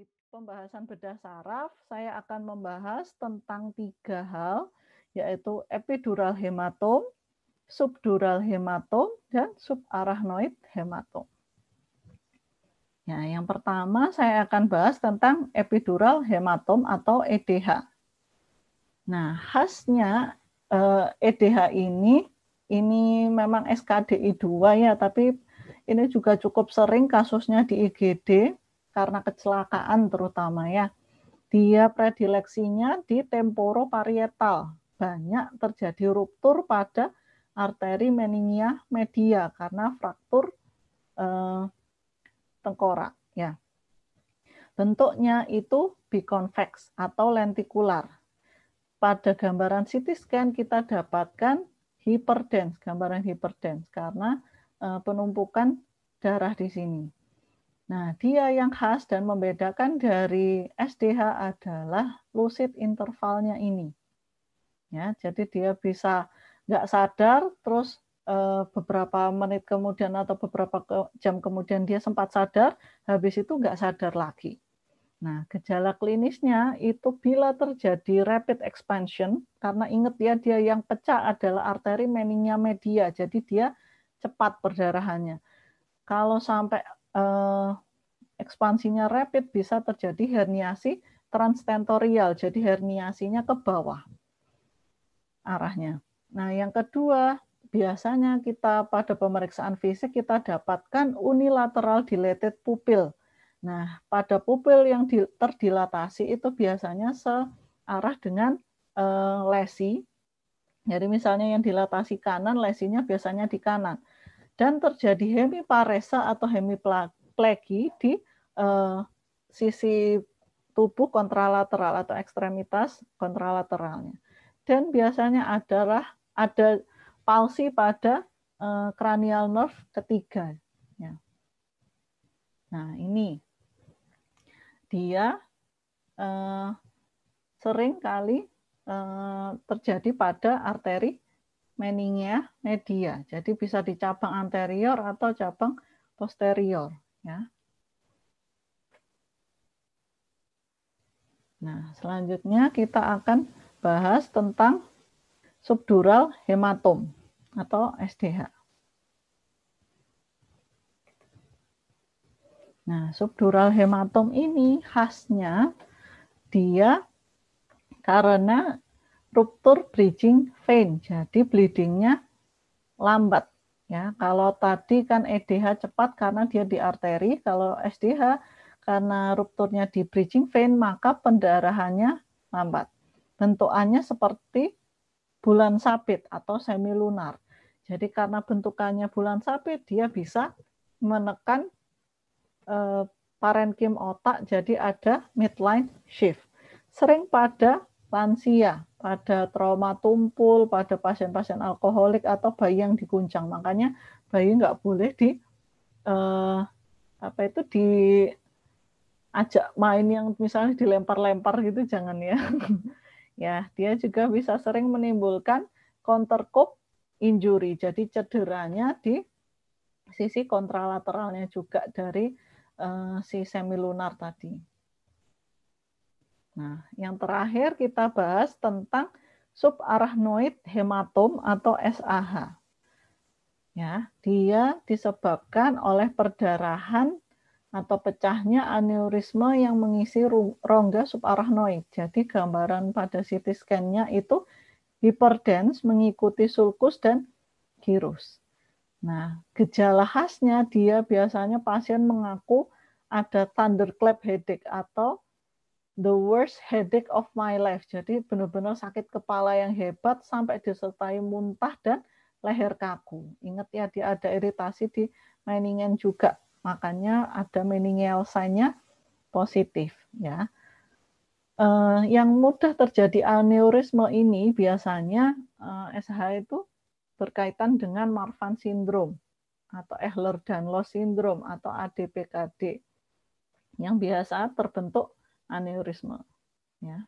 Di pembahasan bedah saraf, saya akan membahas tentang 3 hal, yaitu epidural hematom, subdural hematom, dan subarachnoid hematom. Ya, yang pertama saya akan bahas tentang epidural hematom atau EDH. Nah, khasnya EDH ini memang SKDI 2 ya, tapi ini juga cukup sering kasusnya di IGD karena kecelakaan terutama ya. Dia predileksinya di temporoparietal. Banyak terjadi ruptur pada arteri meningia media karena fraktur tengkorak ya. Bentuknya itu biconvex atau lentikular. Pada gambaran CT scan kita dapatkan hyperdense, gambaran hyperdense karena penumpukan darah di sini. Nah, dia yang khas dan membedakan dari SDH adalah lucid intervalnya ini. Ya, jadi dia bisa nggak sadar, terus beberapa menit kemudian atau beberapa jam kemudian dia sempat sadar, habis itu nggak sadar lagi. Nah, gejala klinisnya itu bila terjadi rapid expansion, karena ingat ya, dia yang pecah adalah arteri meningia media, jadi dia cepat perdarahannya. Kalau sampai ekspansinya rapid bisa terjadi herniasi transtentorial, jadi herniasinya ke bawah arahnya. Nah, yang kedua, biasanya kita pada pemeriksaan fisik kita dapatkan unilateral dilated pupil. Nah, pada pupil yang terdilatasi itu biasanya searah dengan lesi. Jadi misalnya yang dilatasi kanan, lesinya biasanya di kanan. Dan terjadi hemiparesa atau hemiplegi di sisi tubuh kontralateral atau ekstremitas kontralateralnya. Dan biasanya ada palsi pada cranial nerve ketiga. Ya. Nah, ini dia sering kali terjadi pada arteri meningia media. Jadi bisa di cabang anterior atau cabang posterior. Ya. Nah, selanjutnya kita akan bahas tentang subdural hematom atau SDH. Nah, subdural hematom ini khasnya dia karena ruptur bridging vein, jadi bleedingnya lambat. Ya, kalau tadi kan EDH cepat karena dia di arteri, kalau SDH karena rupturnya di bridging vein maka pendarahannya lambat. Bentukannya seperti bulan sabit atau semilunar. Jadi karena bentukannya bulan sabit dia bisa menekan parenkim otak, jadi ada midline shift. Sering pada lansia, pada trauma tumpul, pada pasien-pasien alkoholik atau bayi yang diguncang. Makanya bayi nggak boleh diajak main yang misalnya dilempar-lempar gitu, jangan ya. Ya, dia juga bisa sering menimbulkan counter cup injury, jadi cederanya di sisi kontralateralnya juga dari si semilunar tadi. Nah, yang terakhir kita bahas tentang subarachnoid hematom atau SAH. Ya, dia disebabkan oleh perdarahan atau pecahnya aneurisme yang mengisi rongga subarachnoid. Jadi gambaran pada CT scan-nya itu hyperdense mengikuti sulcus dan gyrus. Nah, gejala khasnya dia biasanya pasien mengaku ada thunderclap headache atau the worst headache of my life. Jadi benar-benar sakit kepala yang hebat sampai disertai muntah dan leher kaku. Ingat ya, dia ada iritasi di meningen juga. Makanya ada meningeal sign-nya positif ya. Yang mudah terjadi aneurisme ini biasanya SH itu berkaitan dengan Marfan syndrome atau Ehlers-Danlos syndrome atau ADPKD yang biasa terbentuk aneurisme. Ya.